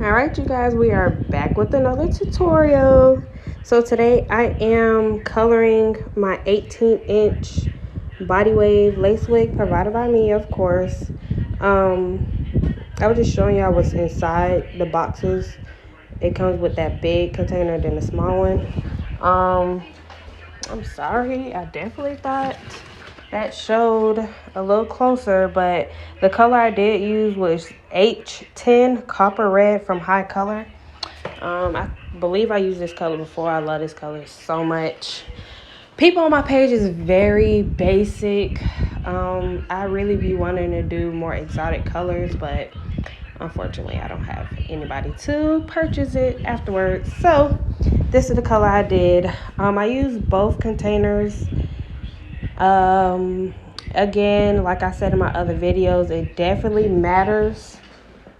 All right, you guys, we are back with another tutorial. So today I am coloring my 18-inch body wave lace wig provided by me, of course. I was just showing y'all what's inside the boxes. It comes with that big container, then the small one. I'm sorry, I definitely thought that showed a little closer, but the color I did use was H10 Copper Red from High Color. I believe I used this color before. I love this color so much. People on my page is very basic. I really be wanting to do more exotic colors, but unfortunately I don't have anybody to purchase it afterwards. So this is the color I did. I used both containers. Again, like I said in my other videos, it definitely matters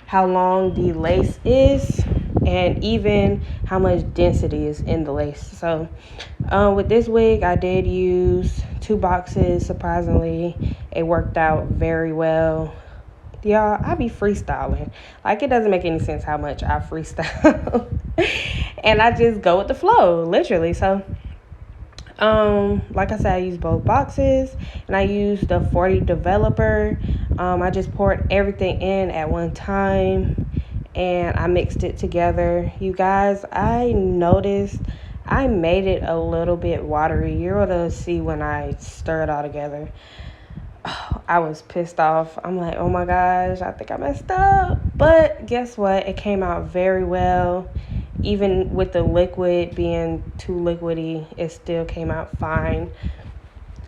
how long the lace is and even how much density is in the lace. So with this wig, I did use 2 boxes. Surprisingly, it worked out very well. Y'all, I be freestyling. Like, it doesn't make any sense how much I freestyle. And I just go with the flow, literally. So like I said, I used both boxes, and I used the 40 developer. I just poured everything in at one time and I mixed it together. You guys, I noticed I made it a little bit watery. You're able to see when I stir it all together. I was pissed off. I'm like, oh my gosh, I think I messed up. But guess what? It came out very well. Even with the liquid being too liquidy, it still came out fine.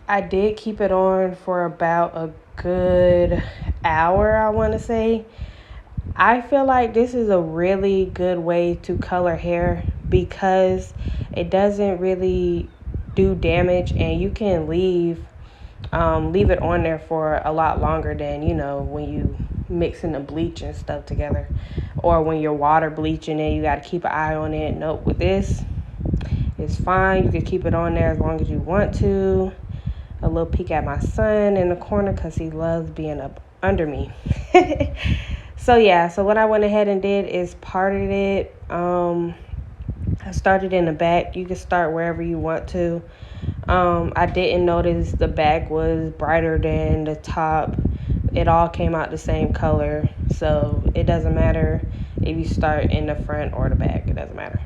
I did keep it on for about a good hour, I want to say. I feel like this is a really good way to color hair because it doesn't really do damage, and you can leave it on there for a lot longer than, when you mixing the bleach and stuff together, or when you're water bleaching it, you got to keep an eye on it. Nope, with this, it's fine. You can keep it on there as long as you want to. A little peek at my son in the corner because he loves being up under me. So yeah, so what I went ahead and did is parted it. I started in the back. You can start wherever you want to. I didn't notice the back was brighter than the top. It all came out the same color, so it doesn't matter if you start in the front or the back. It doesn't matter.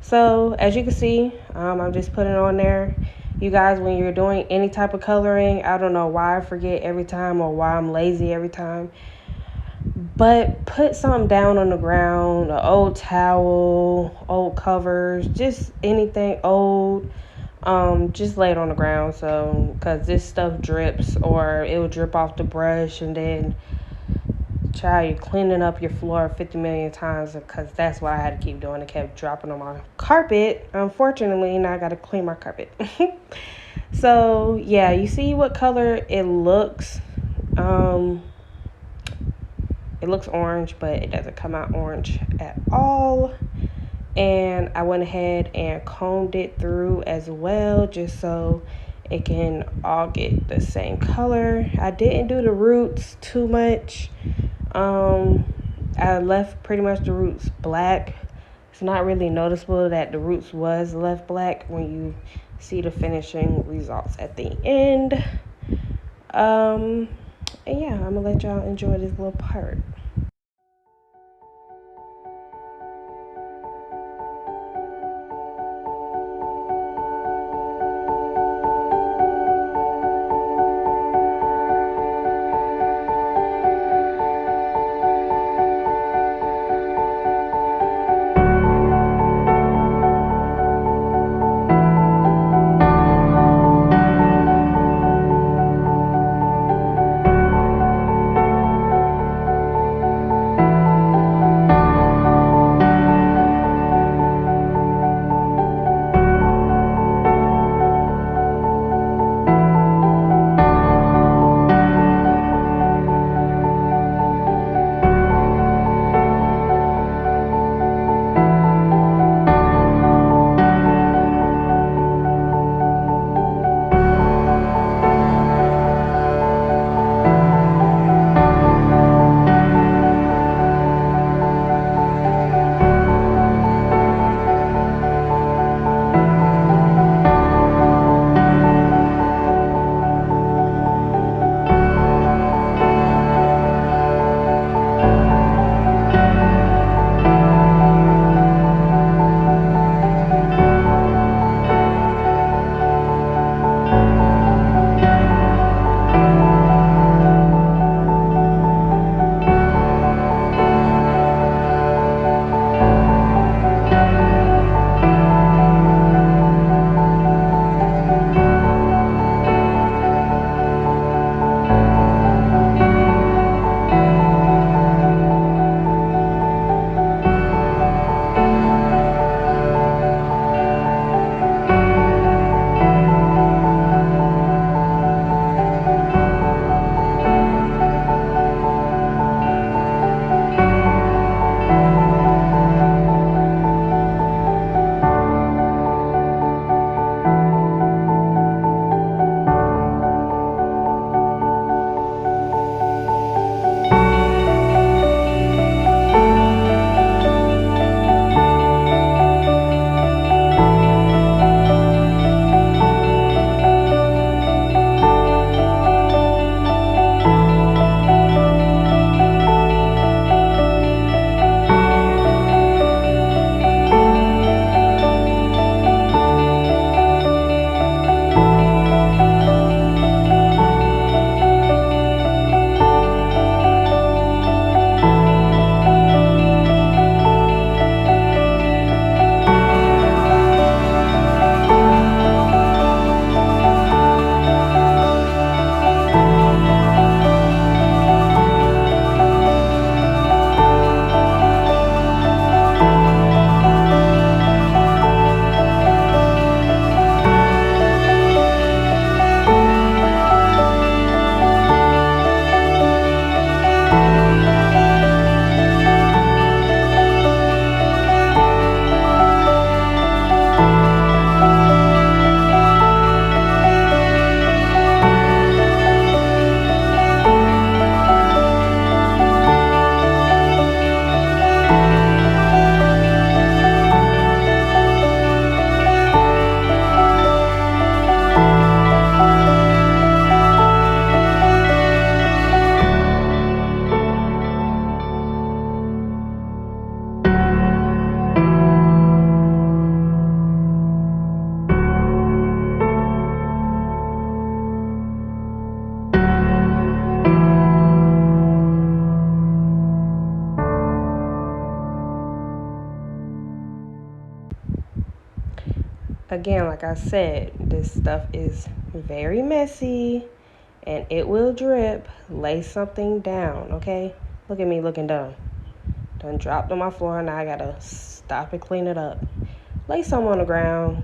So as you can see, I'm just putting it on there. You guys, when you're doing any type of coloring, I don't know why I forget every time or why I'm lazy every time, but put something down on the ground, an old towel, old covers, just anything old. Just lay it on the ground, so because this stuff drips, or it will drip off the brush, and then try you cleaning up your floor 50 million times, because that's what I had to keep doing. It kept dropping on my carpet. Unfortunately, now I got to clean my carpet. So yeah, you see what color it looks. It looks orange, but it doesn't come out orange at all. And I went ahead and combed it through as well, just so it can all get the same color. I didn't do the roots too much. I left pretty much the roots black. It's not really noticeable that the roots was left black when you see the finishing results at the end. And yeah, I'm gonna let y'all enjoy this little part. again, like I said, this stuff is very messy and it will drip. Lay something down, okay? Look at me looking dumb. Done dropped on my floor, now I gotta stop and clean it up. Lay some on the ground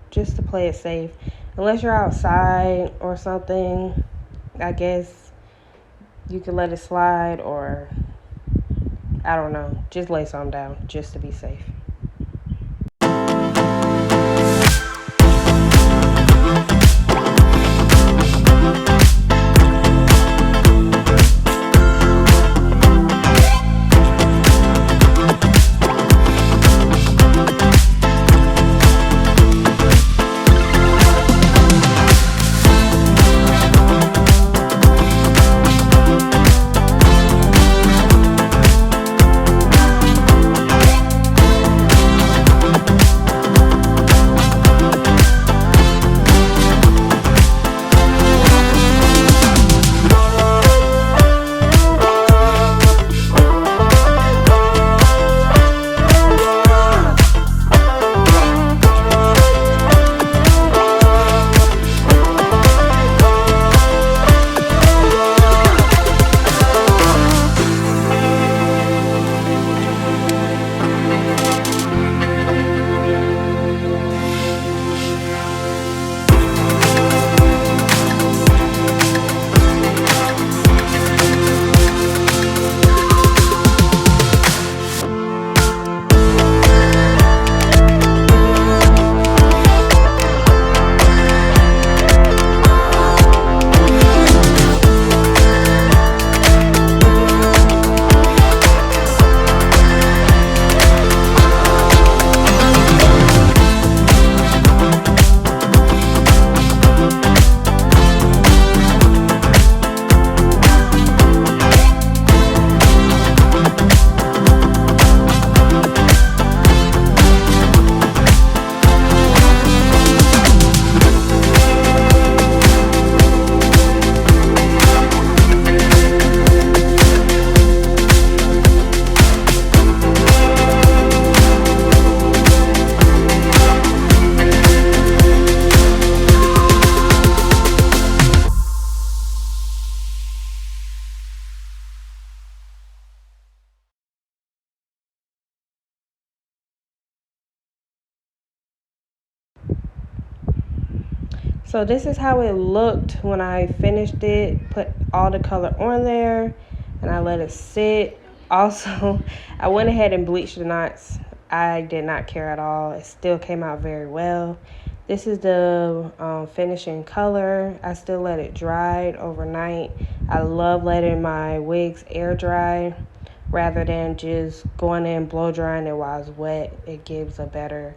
just to play it safe. Unless you're outside or something, I guess you can let it slide, or I don't know, just lay some down just to be safe. So this is how it looked when I finished it, put all the color on there, and I let it sit. Also, I went ahead and bleached the knots. I did not care at all. It still came out very well. This is the finishing color. I still let it dry overnight. I love letting my wigs air dry rather than just going in blow drying it while it's wet. It gives a better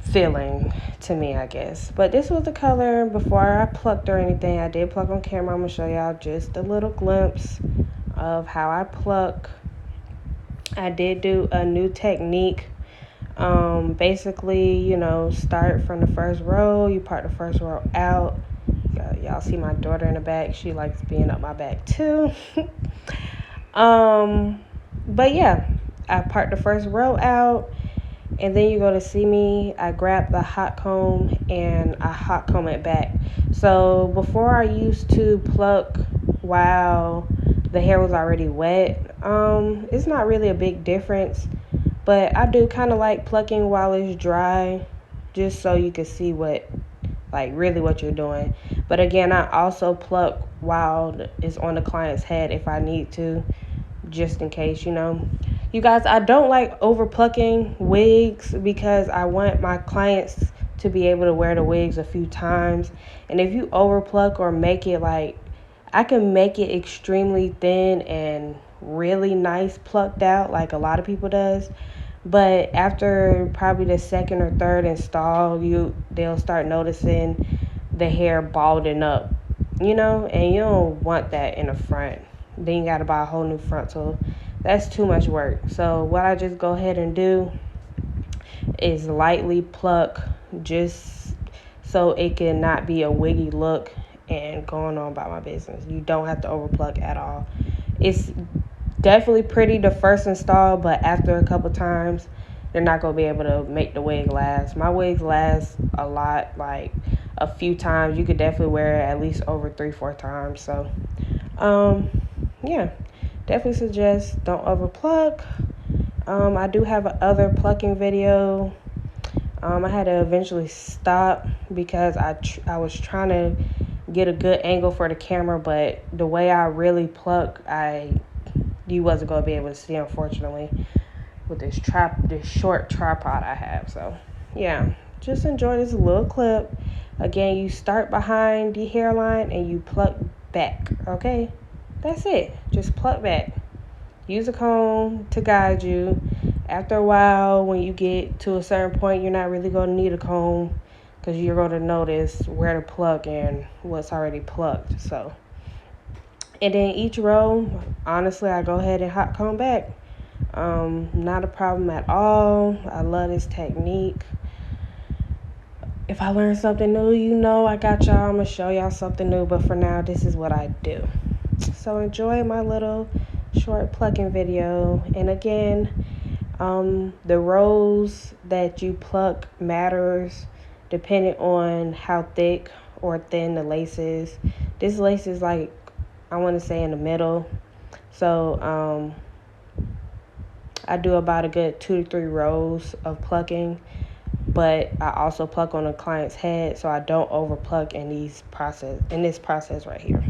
feeling to me, I guess. But this was the color before I plucked or anything. I did pluck on camera. I'm gonna show y'all just a little glimpse of how I pluck. I did do a new technique. Basically, start from the first row. You part the first row out. Y'all see my daughter in the back. She likes being up my back too. But yeah, I part the first row out. And then you go to see me, I grab the hot comb and I hot comb it back. So before I used to pluck while the hair was already wet. It's not really a big difference, but I do kind of like plucking while it's dry, just so you can see really what you're doing. But again, I also pluck while it's on the client's head if I need to, just in case, You guys, I don't like over plucking wigs because I want my clients to be able to wear the wigs a few times. And if you over pluck or make it I can make it extremely thin and really nice plucked out like a lot of people does. But after probably the second or third install, they'll start noticing the hair balding up, and you don't want that in the front. Then you got to buy a whole new frontal. That's too much work. So what I just go ahead and do is lightly pluck just so it can not be a wiggy look and going on about my business. You don't have to over pluck at all. It's definitely pretty the first install, but after a couple times, they're not going to be able to make the wig last. My wigs last a lot, like a few times. You could definitely wear it at least over 3-4 times. So yeah, definitely suggest don't over pluck. I do have another plucking video. I had to eventually stop because I was trying to get a good angle for the camera, but the way I really pluck, you wasn't gonna be able to see, unfortunately, with this short tripod I have. So yeah, just enjoy this little clip. Again, you start behind the hairline and you pluck back. Okay, that's it. Just pluck back. Use a comb to guide you. After a while, when you get to a certain point, you're not really going to need a comb because you're going to notice where to pluck and what's already plucked. So, and then each row, honestly, I go ahead and hot comb back. Not a problem at all. I love this technique. If I learn something new, I got y'all. I'm going to show y'all something new. But for now, this is what I do. So enjoy my little short plucking video. And again, the rows that you pluck matters depending on how thick or thin the lace is. This lace is like, I want to say, in the middle. So I do about a good 2 to 3 rows of plucking, but I also pluck on a client's head, so I don't over pluck in this process right here.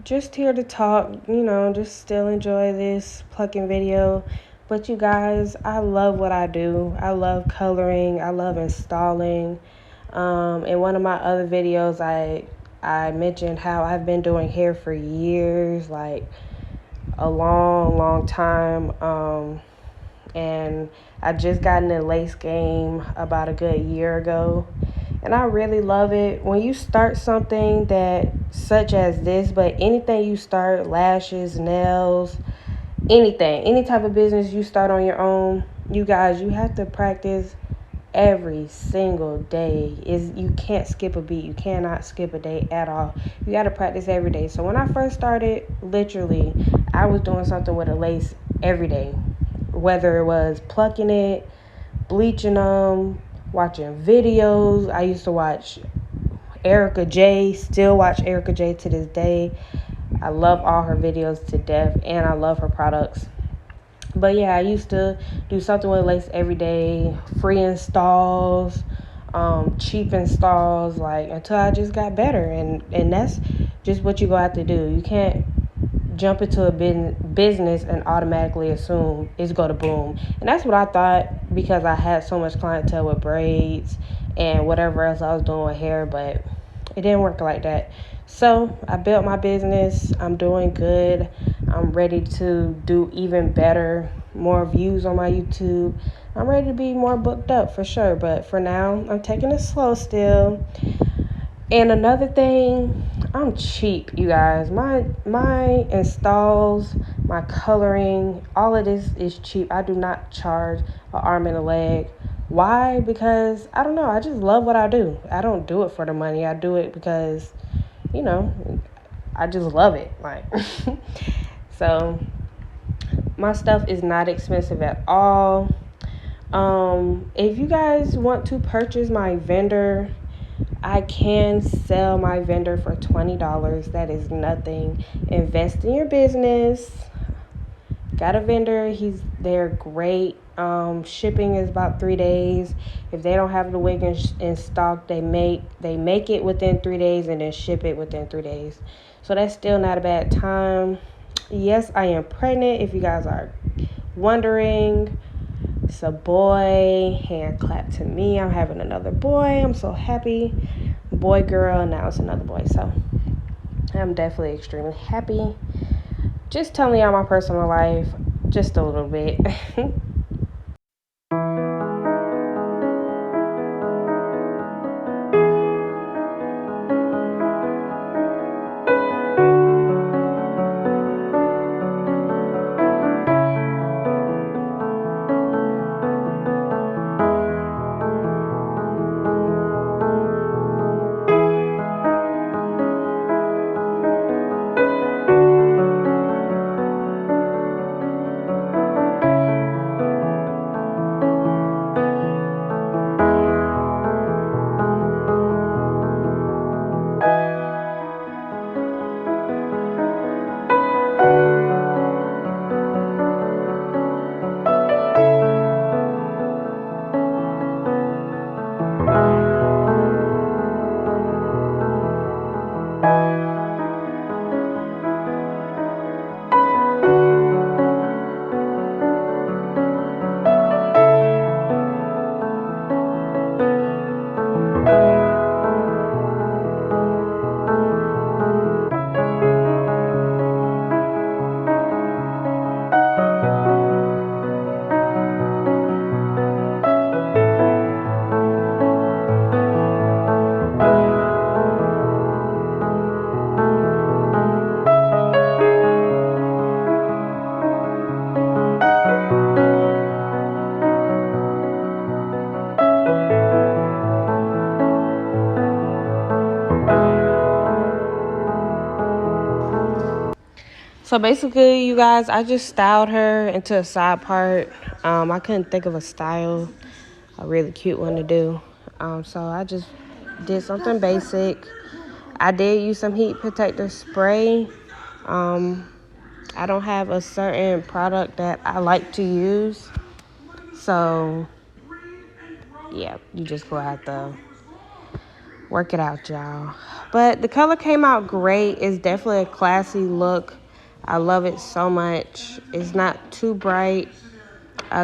Just here to talk, just still enjoy this plucking video. But you guys, I love what I do. I love coloring. I love installing. In one of my other videos, I mentioned how I've been doing hair for years, like a long time. And I just got in the lace game about a good year ago. And I really love it. When you start something such as this, but anything you start, lashes, nails, anything, any type of business you start on your own, you guys, you have to practice every single day. Is you can't skip a beat. You cannot skip a day at all. You got to practice every day. So when I first started, literally, I was doing something with a lace every day, whether it was plucking it, bleaching them, watching videos. I used to watch Erica J, still watch Erica J to this day. I love all her videos to death, and I love her products. But yeah, I used to do something with lace every day, free installs, cheap installs, like until I just got better. And that's just what you gonna have to do. You can't jump into a business and automatically assume it's going to boom. And that's what I thought, because I had so much clientele with braids and whatever else I was doing with hair, but it didn't work like that. So I built my business. I'm doing good. I'm ready to do even better, more views on my YouTube. I'm ready to be more booked up for sure, but for now, I'm taking it slow still. And another thing, I'm cheap, you guys. My installs, my coloring, all of this is cheap. I do not charge an arm and a leg. Why? Because I don't know. I just love what I do. I don't do it for the money. I do it because, you know, I just love it. Like, so my stuff is not expensive at all. If you guys want to purchase my vendor, I can sell my vendor for $20. That is nothing. Invest in your business. Got a vendor. They're great. Shipping is about 3 days. If they don't have the wig in stock, they make it within 3 days and then ship it within 3 days. So that's still not a bad time. Yes, I am pregnant. If you guys are wondering, it's a boy. Hand clap to me. I'm having another boy. I'm so happy. Boy, girl, now it's another boy. So I'm definitely extremely happy. Just telling y'all my personal life just a little bit. So basically, you guys, I just styled her into a side part. I couldn't think of a really cute one to do. So I just did something basic. I did use some heat protector spray. I don't have a certain product that I like to use. So, yeah, you just go have to work it out, y'all. But the color came out great. It's definitely a classy look. I love it so much. It's not too bright.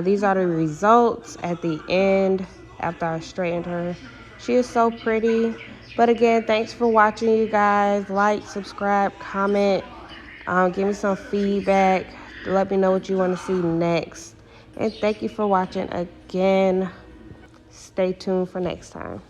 These are the results at the end after I straightened her. She is so pretty. But again, thanks for watching, you guys. Like, subscribe, comment. Give me some feedback. Let me know what you want to see next. And thank you for watching again. Stay tuned for next time.